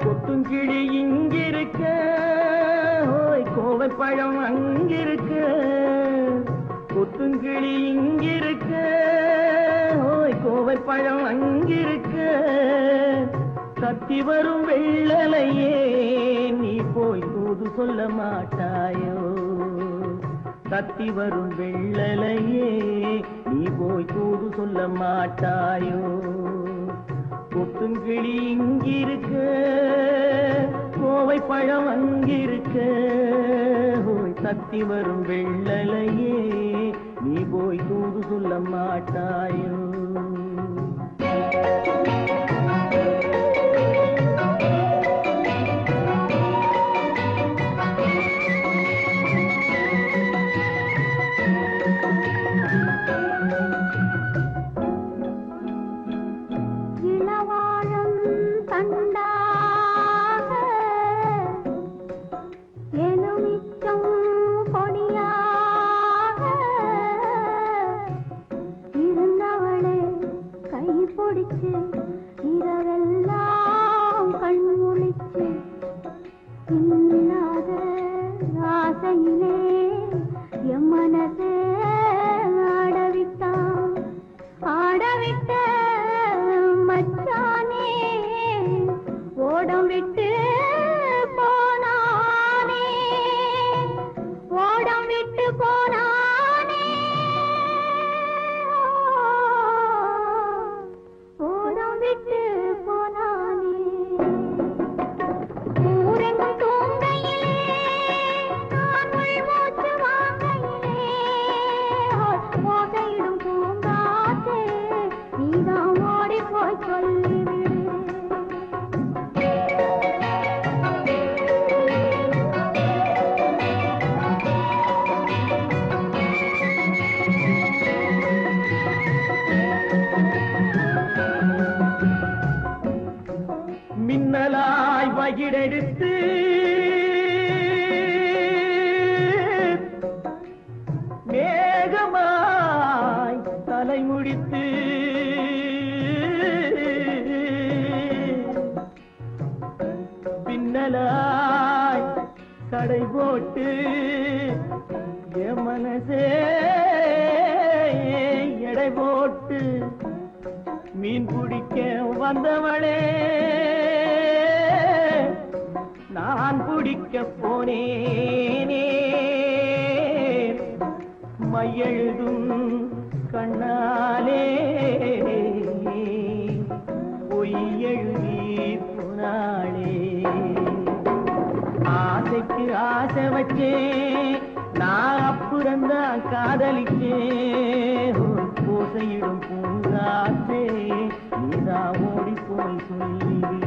கொத்துங்கிளி இங்கிருக்க, கோவை பழம் அங்கிருக்க. கொத்துங்கிளி இங்கிருக்க, கோவை பழம் அங்கிருக்க. கத்தி வரும் வெள்ளலையே நீ போய் தூது சொல்ல மாட்டாயோ? கத்தி வரும் வெள்ளலையே நீ போய் தூது சொல்ல மாட்டாயோ? கொத்துங்கிளி இங்கிருக்க, கோவை பழம் அங்கிருக்க. கத்தி வரும் வெள்ளலையே நீ போய் தூது சொல்ல மாட்டாயோ? இரவெல்லாம் கண்முழிச்சு இல்லாத ஆசையிலே என் மனசே ஆடவிட்ட மச்சானே ஓடம் விட்டு போனானே, ஓடம் விட்டு போனானே. மின்னலாய் வகிடெடுத்து மேகமாய் தலைமுடித்து பின்னலாய் கடை போட்டு என் மனசே எடை போட்டு மீன் பிடிக்க வந்தவளே நான் பிடிக்க போனேனே. மையெழுதும் கண்ணாலே பொய் எழுதி போனாளே. ஆசைக்கு ஆசை வச்சே நான் அப்புறந்தான் காதலிச்சே. பூசையிடும் பூங்காற்றே நீதான் ஓடி போய் சொல்லிவிடு.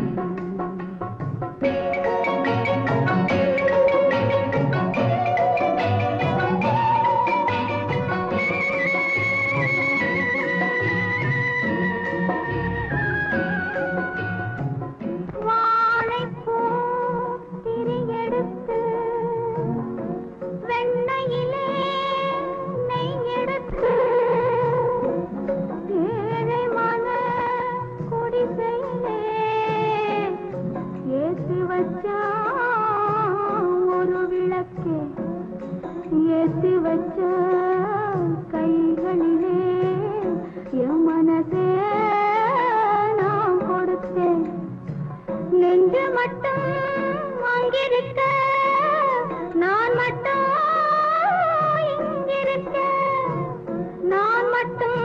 இங்கிருக்க நான் மட்டும் இங்கிருக்க நான் மட்டும்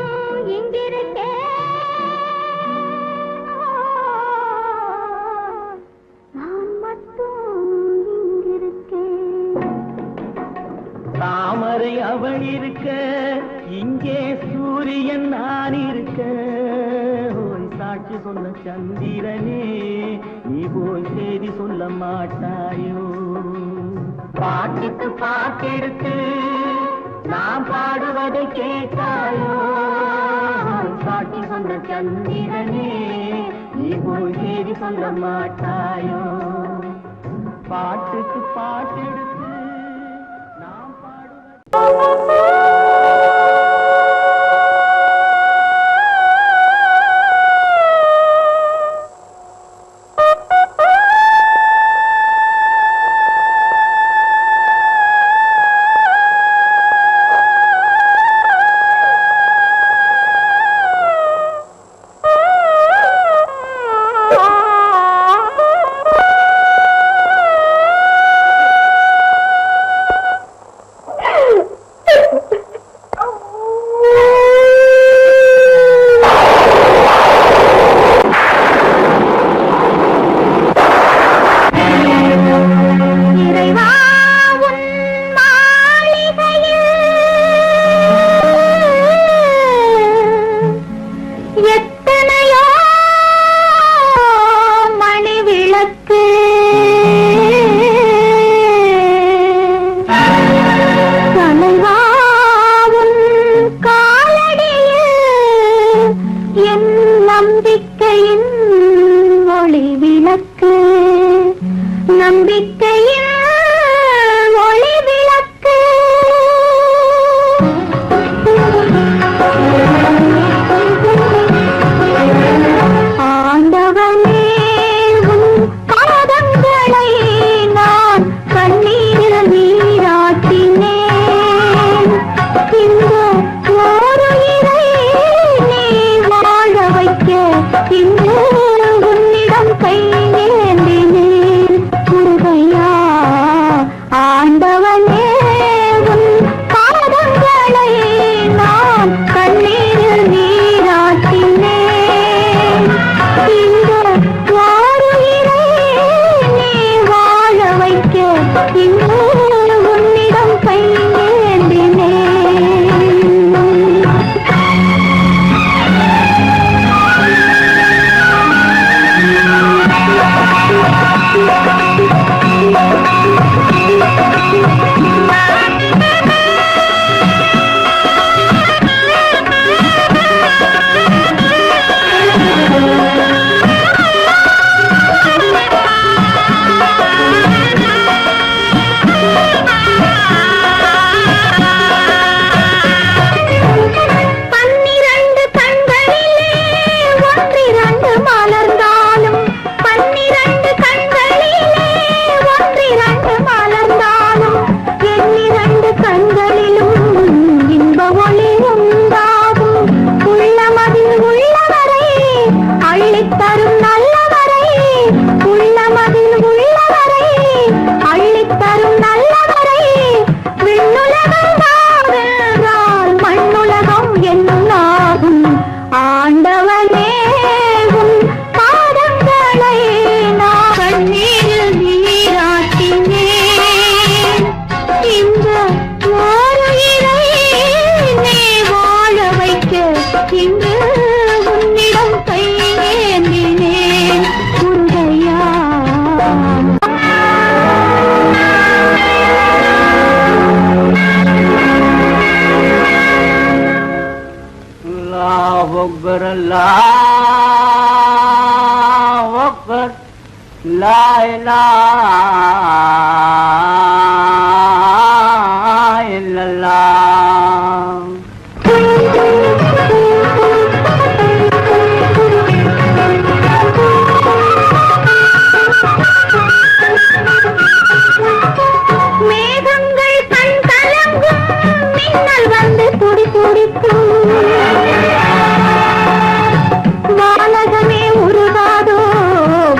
இங்கிருக்கேன் நான் மட்டும் இங்கிருக்கேன் தாமரை அவள் இருக்க இங்கே சூரியன் நான் இருக்க ஓய் சாட்சி சொன்ன சந்திரனே நீ போய் செய்தி சொல்ல மாட்டாயோ பாட்டுக்கு பாட்டெடுத்து நான் பாடுவதை கேட்டாயோ சாட்சி சொன்ன சந்திரனே நீ போய் செய்தி சொல்ல மாட்டாயோ பாட்டுக்கு பாட்டெடுத்து நான் பாடுவதை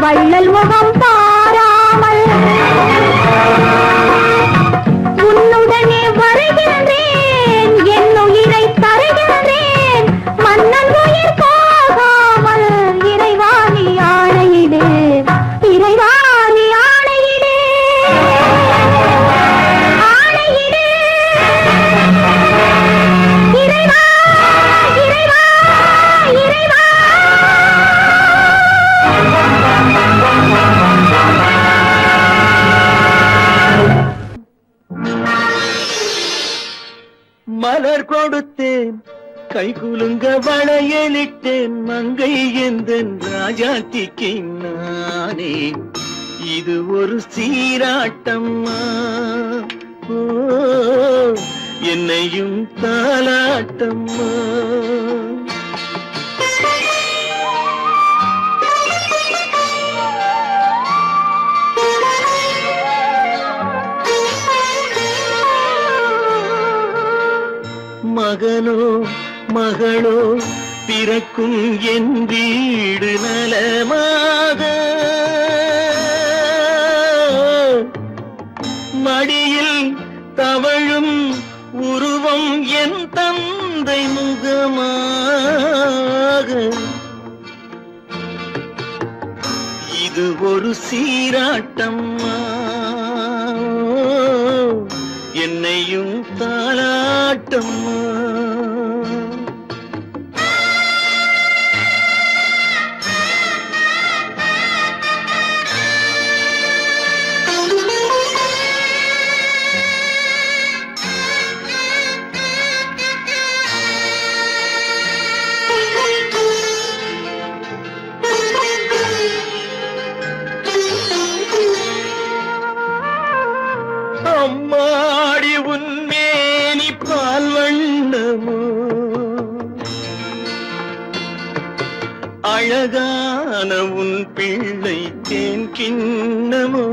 வள்ளல் முகம் பாராமல் மலர் கொடுத்தேன் கை குலுங்க வளையலிட்டேன் மங்கை எந்தன் ராஜாத்திக்கு நானே இது ஒரு சீராட்டம்மா ஓ என்னையும் தாலாட்டம்மா மகனோ மகளோ பிறக்கும் என் வீடு நலமாக மடியில் தவழும் உருவம் என் தந்தை முகமாக இது ஒரு சீராட்டம்மா என்னையும் தாலாட்டம்மா அம்மாடி உன்மேனி பால் வண்ணமோ அழகான உன் பிள்ளை தேன் கிண்ணமோ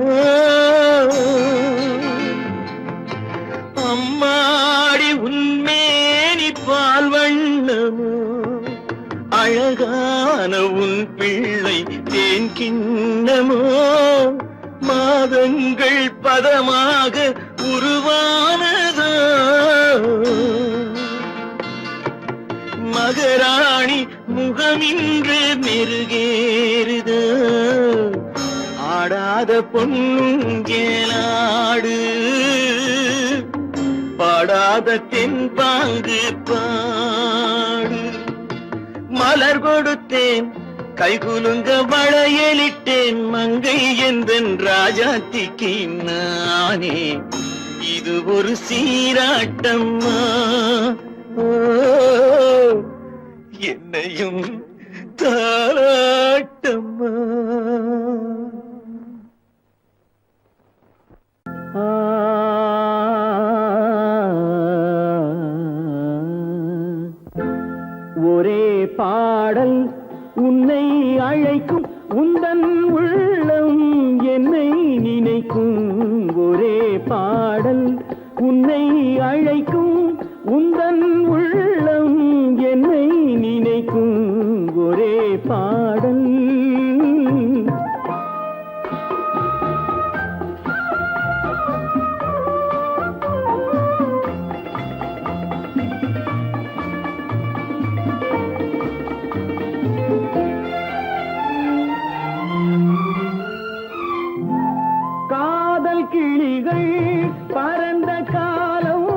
அம்மாடி உன்மேனி பால் வண்ணமோ அழகான உன் பிள்ளை தேன் கிண்ணமோ மாதங்கள் பதமாக உருவானதோ மகராணி முகமின்று மெருகேறுதோ ஆடாத பொன்னுங்கேலாடு பாடாத தென்பாங்கு பாடு மலர் கொடுத்தேன் கைகுலுங்க வளையலிட்டேன் மங்கை எந்தன் ராஜாத்திக்கு நானே இது ஒரு சீராட்டம்மா ஓ என்னையும் தாராட்டம்மா ஒரே பாடல் உன்னை அழைக்கும் உந்தன் உள்ளம் என்னை நினைக்கும் ஒரே பாடல் உன்னை அழைக்கும் உந்தன் உள்ளம் என்னை நினைக்கும் ஒரே பாடல் கிளிகள் பறந்த காலம்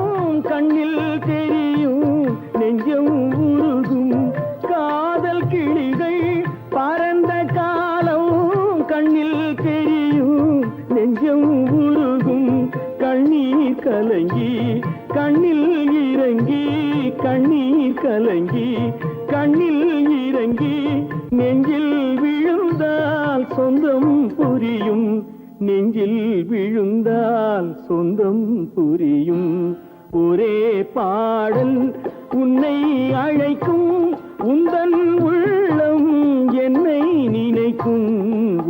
கண்ணில் தெரியும் நெஞ்சம் உருகும் காதல் கிளிகள் பறந்த காலம் கண்ணில் தெரியும் நெஞ்சம் உருகும் கண்ணீர் கலங்கி கண்ணில் இறங்கி கண்ணீர் கலங்கி கண்ணில் இறங்கி நெஞ்சில் விழுந்தால் சொந்தம் புரியும் நெஞ்சில் விழுந்தால் சொந்தம் புரியும் ஒரே பாடல் உன்னை அழைக்கும் உந்தன் உள்ளம் என்னை நினைக்கும்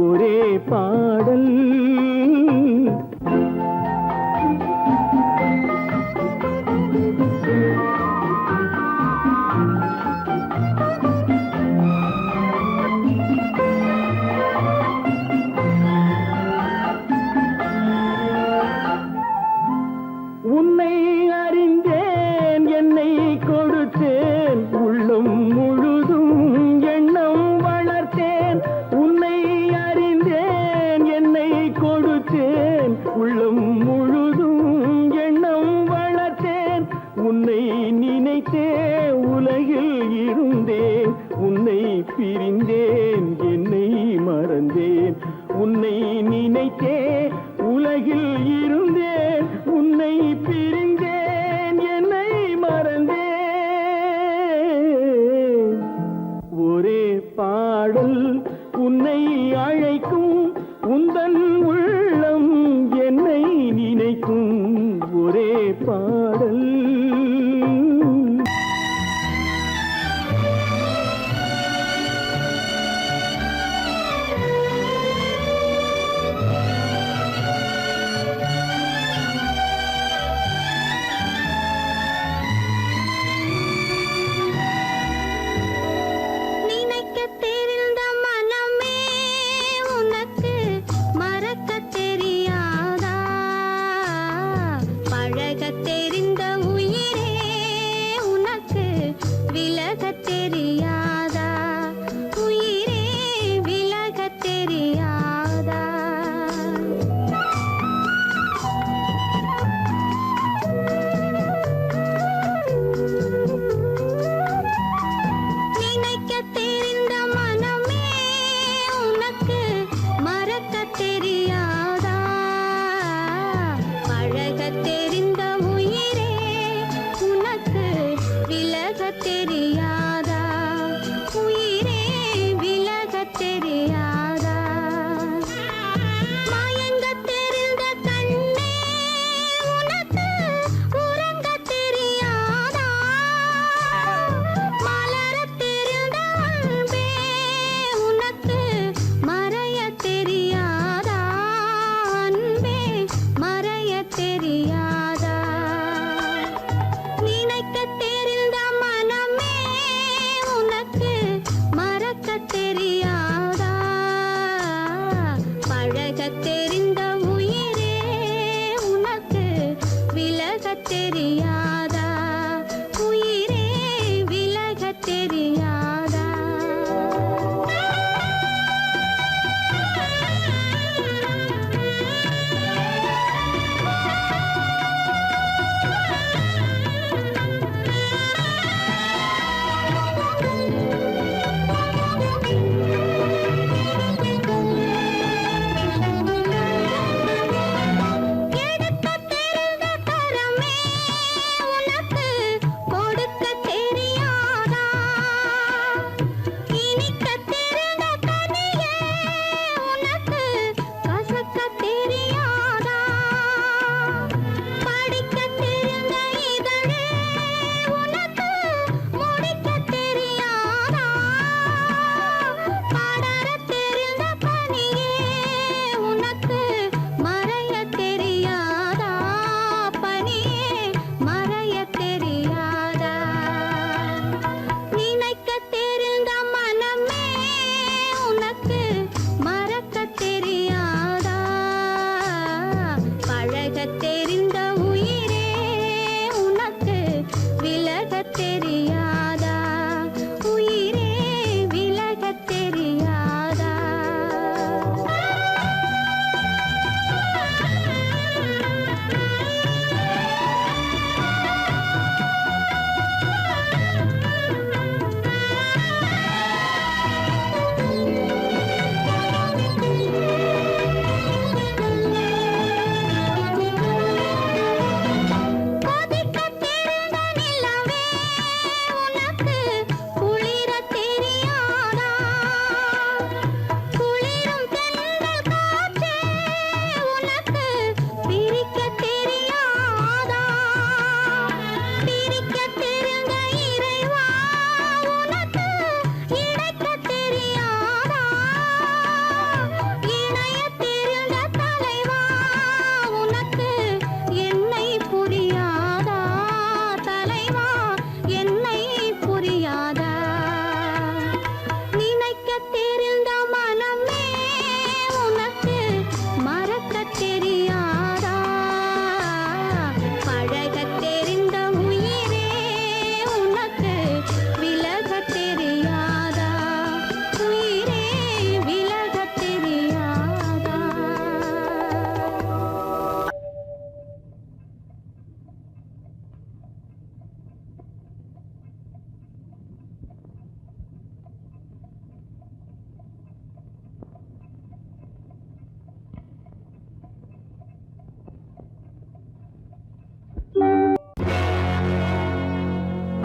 ஒரே பாடல் உன்னை அறிந்தேன் என்னை கொடுத்தேன் உள்ளம் முழுதும் எண்ணம் வளர்த்தேன் உன்னை அறிந்தேன் என்னை கொடுத்தேன் உள்ளம் முழுதும் எண்ணம் வளர்த்தேன் உன்னை நினைத்தே உலகில் இருந்தேன் உன்னை பிரிந்தேன் என்னை மறந்தேன் உன்னை நினைத்தே உலகில் இருந்தேன் உன்னை பிரிந்தேன் என்னை மறந்தேன் பாடல்.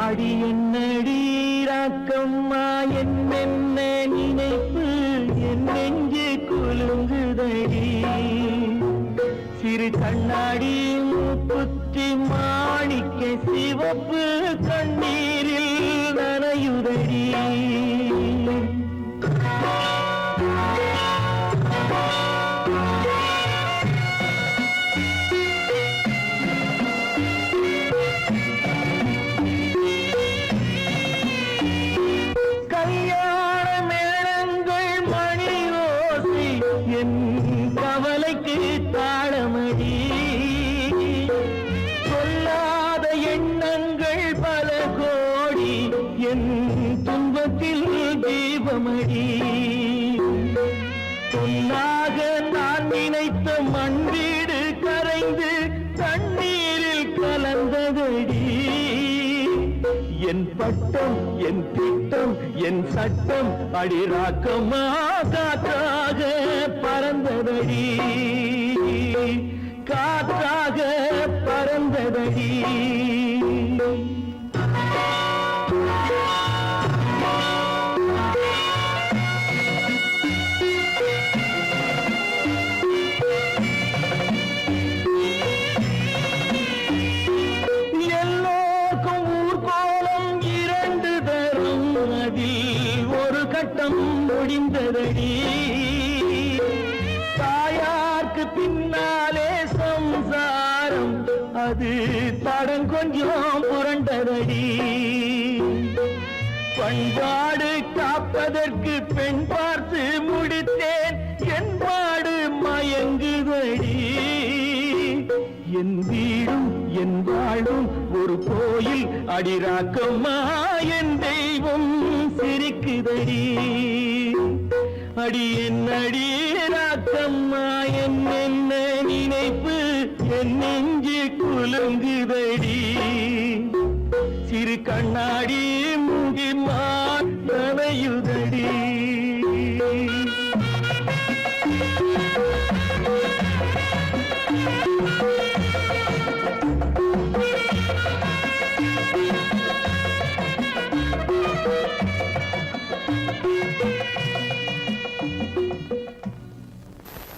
அடி என்னடி ராக்கம்மா என்னென்ன நினைப்பு என் நெஞ்சு குலுங்குதடி சிறு கண்ணாடி புத்தி மாணிக்க சிவப்பு கண்ணீரில் நனையுதடி. கல்யாண மேளங்கள் மணியோசை என் கவலைக்கு தாளமடி. சொல்லாத எண்ணங்கள் பல கோடி என் துன்பத்தில் தீபமடி. பொன்னாக நான் நினைத்த மண் வீடு கரைந்து தண்ணீரில் கலந்ததடி. என் பட்டம் என் திட்டம் என் சட்டம் அடிராக்கமா காற்றாக பறந்ததடி. காற்றாக பறந்ததடி. எல்லோருக்கும் ஊர்கோலம் இரண்டு தரும், அதில் ஒரு கட்டம் முடிந்ததடி. தாயார்க்கு பின்னாலே சம்சாரம், அது தடம் கொஞ்சம் புரண்டதடி. பண்பாடு காப்பதற்கு பெண் பார்த்து முடித்தேன், என் பாடு மயங்குதடி. என் வீடும் என் வாழும் ஒரு கோயில் அடிராக்கம்மா, என் தெய்வம் சிரிக்குதடி. அடி என் அடிராக்கம்மா, என் என்ன நினைப்பு என் நெஞ்சு குலுங்குதடி. சிறு கண்ணாடி மூங்கி மானையுதடி.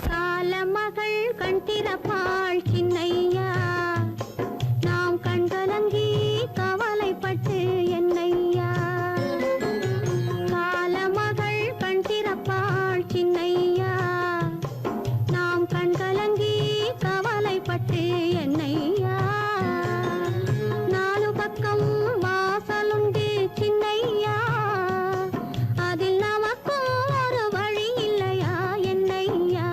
காலமகள் கண் திறப்பாள் சின்னையா, நாம் கண்கலங்கி கவலைப்பட்டு என்னையா. காலமகள் கண் திறப்பாள் சின்னையா, நாம் கண்கலங்கி கவலைப்பட்டு என்னையா. நாலு பக்கம் வாசலுண்டு சின்னையா, அதில் நமக்கும் ஒரு வழி இல்லையா என்னையா.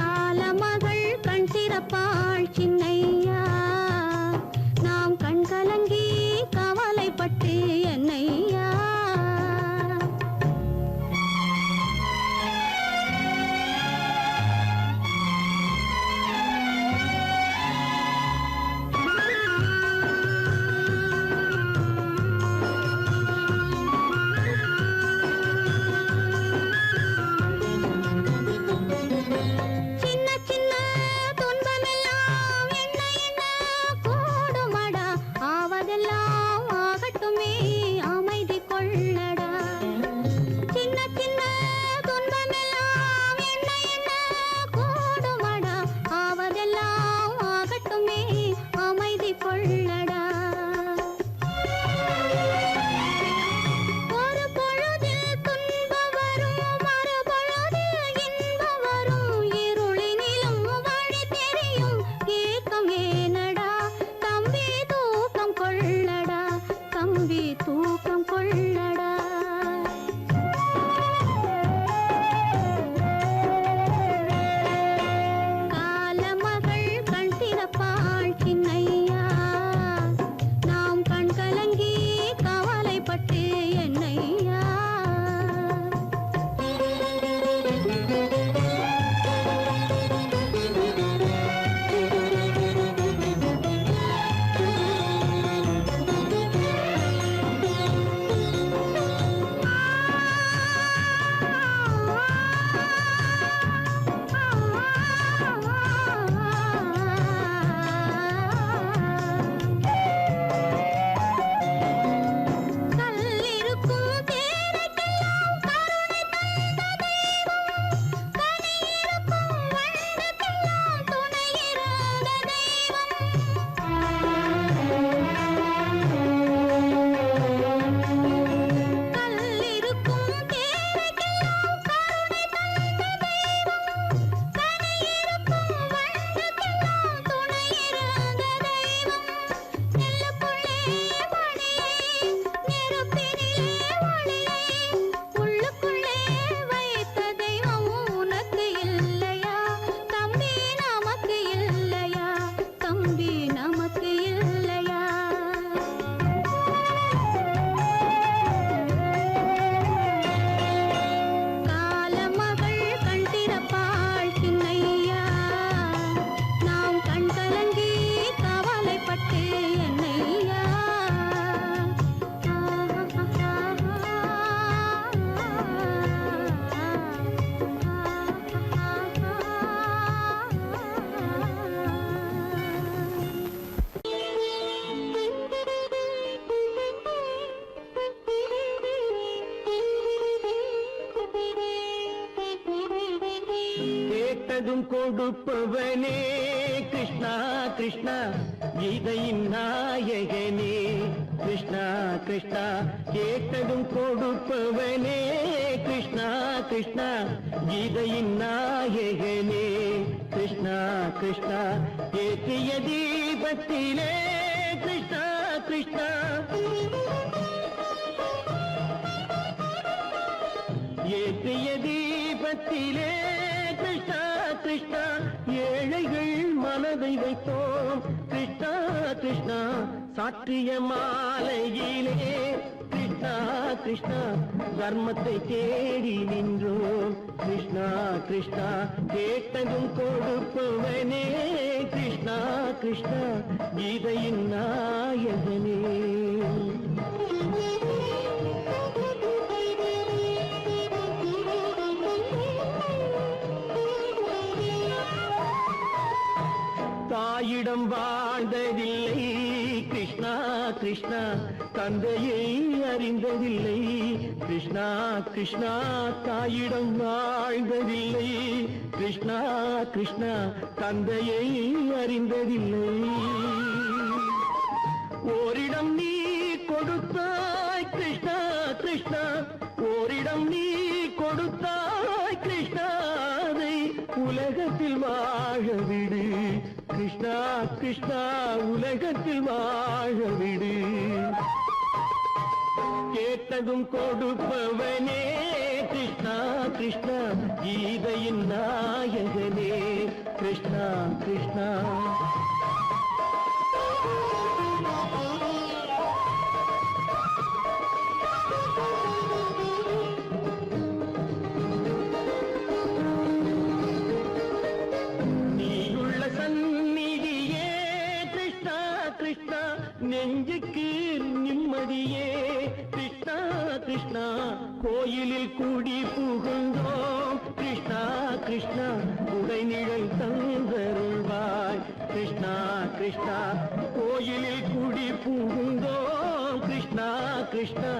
காலமகள் கண் கேட்டதும் கொடுப்பவனே கிருஷ்ணா கிருஷ்ணா கீதையின் நாயகனே கிருஷ்ணா கிருஷ்ணா கேட்டதும் கொடுப்பவனே கிருஷ்ணா கிருஷ்ணா கீதையின் நாயகனே கிருஷ்ணா கிருஷ்ணா ஏற்றிய தீபத்திலே கிருஷ்ணா கிருஷ்ணா ஏற்றிய தீபத்திலே கிருஷ்ணா கிருஷ்ணா ஏழைகள் மனதை வைத்தோம் கிருஷ்ணா கிருஷ்ணா சாற்றிய மாலையிலே கிருஷ்ணா கிருஷ்ணா தர்மத்தை தேடி நின்றோம் கிருஷ்ணா கிருஷ்ணா கேட்டதும் கொடுப்பவனே கிருஷ்ணா கிருஷ்ணா கீதையின் நாயகனே தாயிடம் வாழ்ந்ததில்லை கிருஷ்ணா கிருஷ்ணா தந்தையை அறிந்ததில்லை கிருஷ்ணா கிருஷ்ணா தாயிடம் வாழ்ந்ததில்லை கிருஷ்ணா கிருஷ்ணா தந்தையை அறிந்ததில்லை ஓரிடம் நீ கொடுத்தாய் கிருஷ்ணா கிருஷ்ணா ஓரிடம் நீ கொடுத்தாய் கிருஷ்ணா அதை உலகத்தில் வாழ விடு கிருஷ்ணா கிருஷ்ணா உலகத்தில் வாழ விடு கேட்டதும் கொடுப்பவனே கிருஷ்ணா கிருஷ்ணா கீதையின் நாயகனே கிருஷ்ணா கிருஷ்ணா நெஞ்சுக்கு நிம்மதியே கிருஷ்ணா கிருஷ்ணா கோயிலில் கூடி புகுந்தோம் கிருஷ்ணா கிருஷ்ணா உடைநிழல் தந்தருள்வாய் கிருஷ்ணா கிருஷ்ணா கோயிலில் கூடி புகுந்தோம் கிருஷ்ணா கிருஷ்ணா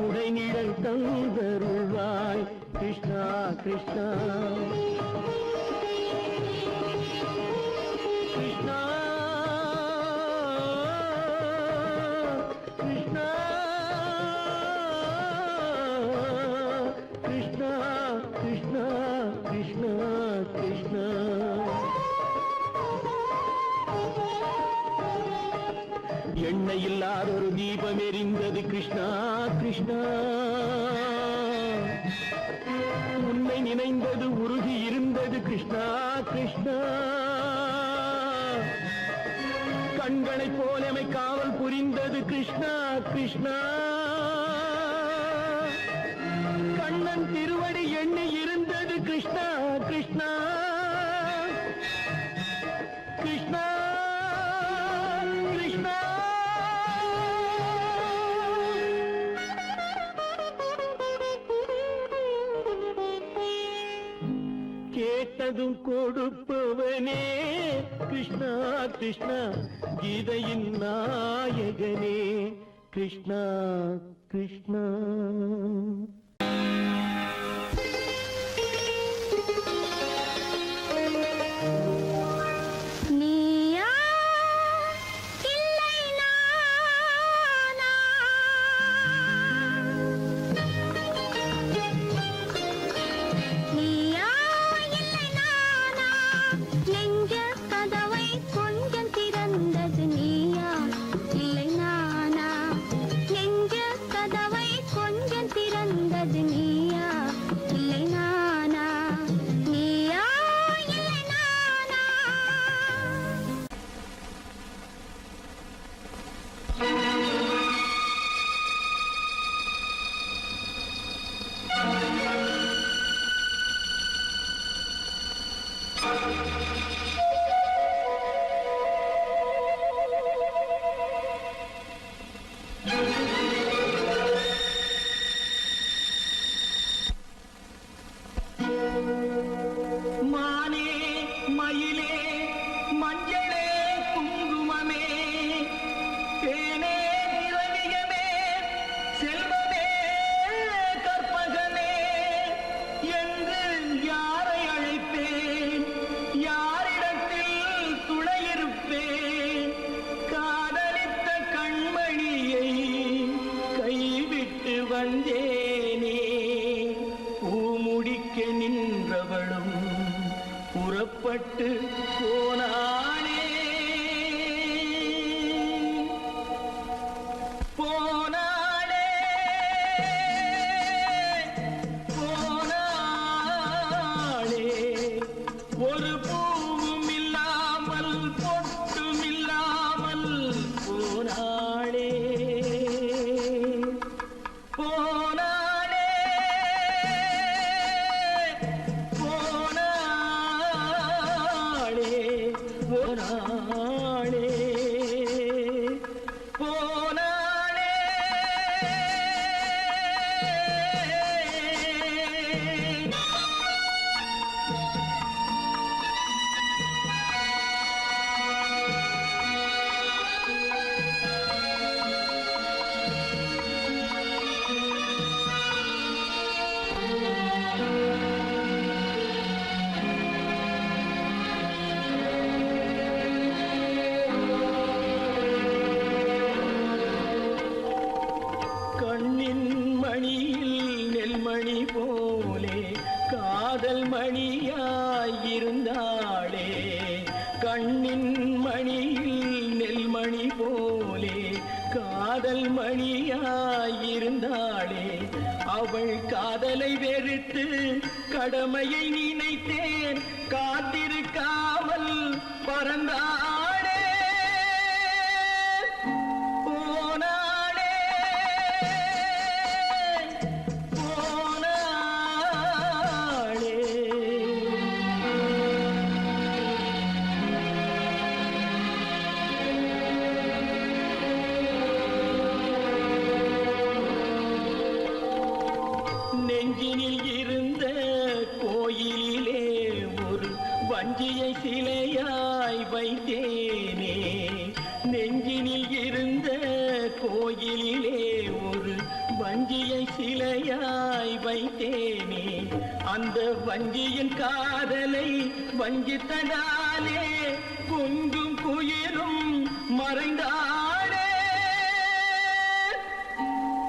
உடைநிழல் தந்தருள்வாய் கிருஷ்ணா கிருஷ்ணா கிருஷ்ணா எண்ணெய் இல்லாத ஒரு தீபம் எரிந்தது கிருஷ்ணா கிருஷ்ணா உன்னை நினைந்தது உருகி இருந்தது கிருஷ்ணா கிருஷ்ணா கண்களைப் போலமை காவல் புரிந்தது கிருஷ்ணா கிருஷ்ணா கண்ணன் திருவடி எண்ணி இருந்தது கிருஷ்ணா கிருஷ்ணா கிருஷ்ணா கிருஷ்ணா கேட்டதும் கொடுப்பவனே கிருஷ்ணா கிருஷ்ணா கீதையின் நாயகனே கிருஷ்ணா கிருஷ்ணா விட்டு போனாளே போனாளே போனாளே ஒரு பூவும் இல்லாமல் பொட்டும் இல்லாமல் போனாளே போனாளே போனாளே போனாளே போனாளே கண்ணின் மணியில் நெல்மணி போலே காதல் மணியாயிருந்தாளே கண்ணின் மணியில் நெல்மணி போலே காதல் மணியாயிருந்தாளே அவள் காதலை வெறுத்து கடமையை நினைத்தேன் காத்திருக்காமல் பறந்தாளே போனாளே போனாளே நெஞ்சினில் இருந்த கோயிலிலே ஒரு வஞ்சியை சிலையாய் வைத்தேனே நெஞ்சினில் இருந்த கோயிலிலே ஒரு வஞ்சியை சிலையாய் வைத்தேனே அந்த வஞ்சியின் காதலை வஞ்சித்ததாலே குஞ்சும் குயிலும் மறைந்தாளே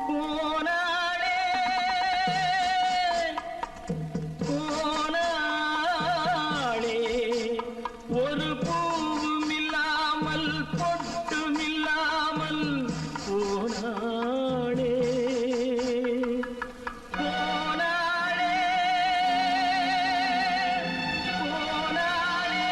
போனாளே போனாளே ஒரு பூவும் இல்லாமல் பொட்டும் இல்லாமல் போனாளே போனாளே போனாளே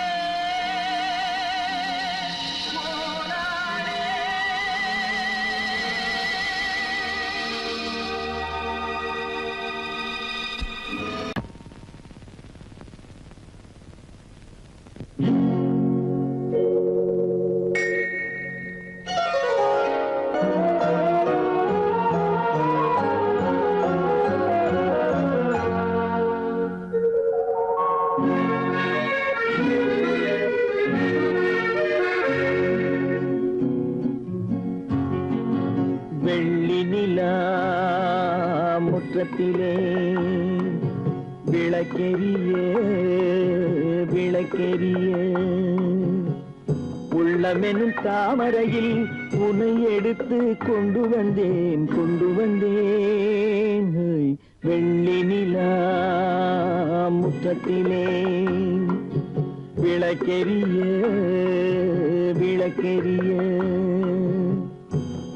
வெள்ளி நிலா முற்றத்திலே விளக்கெரிய விளக்கெரிய உள்ளமெனும் தாமரையில் உன்னை எடுத்து கொண்டு வந்தேன் வெள்ளி நிலா முற்றத்திலே விளக்கெரிய விளக்கெரிய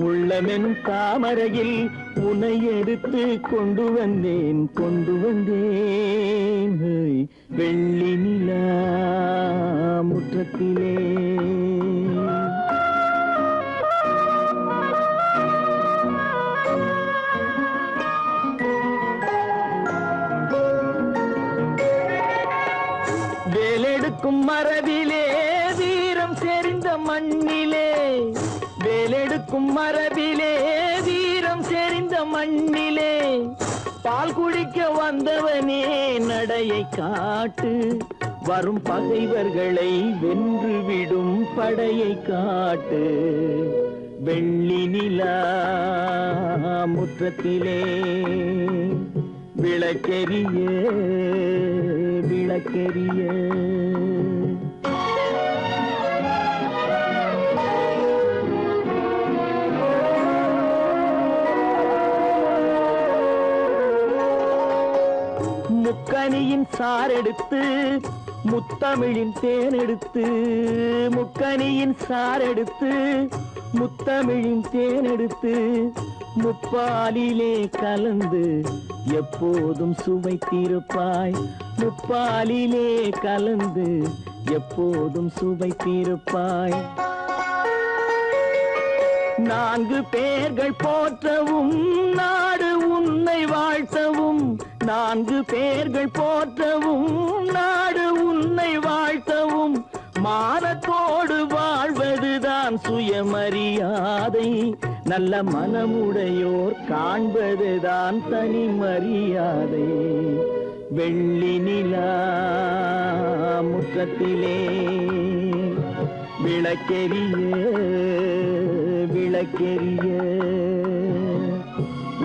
உள்ளமெனும் தாமரையில் உன்னை எடுத்து கொண்டு வந்தேன் வெள்ளி நிலா முற்றத்திலே வேலெடுக்கும் மரபிலே வீரம் செறிந்த மண்ணிலே வேலெடுக்கும் மரபிலே வீரம் செறிந்த மண்ணிலே பால் குடிக்க வந்தவனே நடையை காட்டு வரும் பகைவர்களை வென்று விடும் படையை காட்டு வெள்ளி நிலா முற்றத்திலே விளக்கெரிய விளக்கெரிய முக்கனியின் சாரெடுத்து முத்தமிழின் தேனெடுத்து முக்கனியின் சாரெடுத்து முத்தமிழின் தேனெடுத்து முப்பாலிலே கலந்து எப்போதும் சுவைத்திருப்பாய் முப்பாலிலே கலந்து எப்போதும் சுவைத்திருப்பாய் நான்கு பேர்கள் போற்றவும் நாடு உன்னை வாழ்த்தவும் நான்கு பேர்கள் போற்றவும் நாடு உன்னை வாழ்த்தவும் மானத்தோடு வாழ்வதுதான் சுயமரியாதை நல்ல மனமுடையோர் காண்பதுதான் தனி மரியாதை வெள்ளி நிலா முற்றத்திலே விளக்கெரிய விளக்கெரிய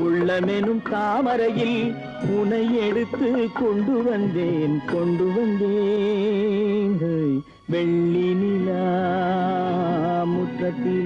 உள்ளமெனும் தாமரையில் உனை எடுத்து கொண்டு வந்தேன் வெள்ளி நிலா முற்றத்தில்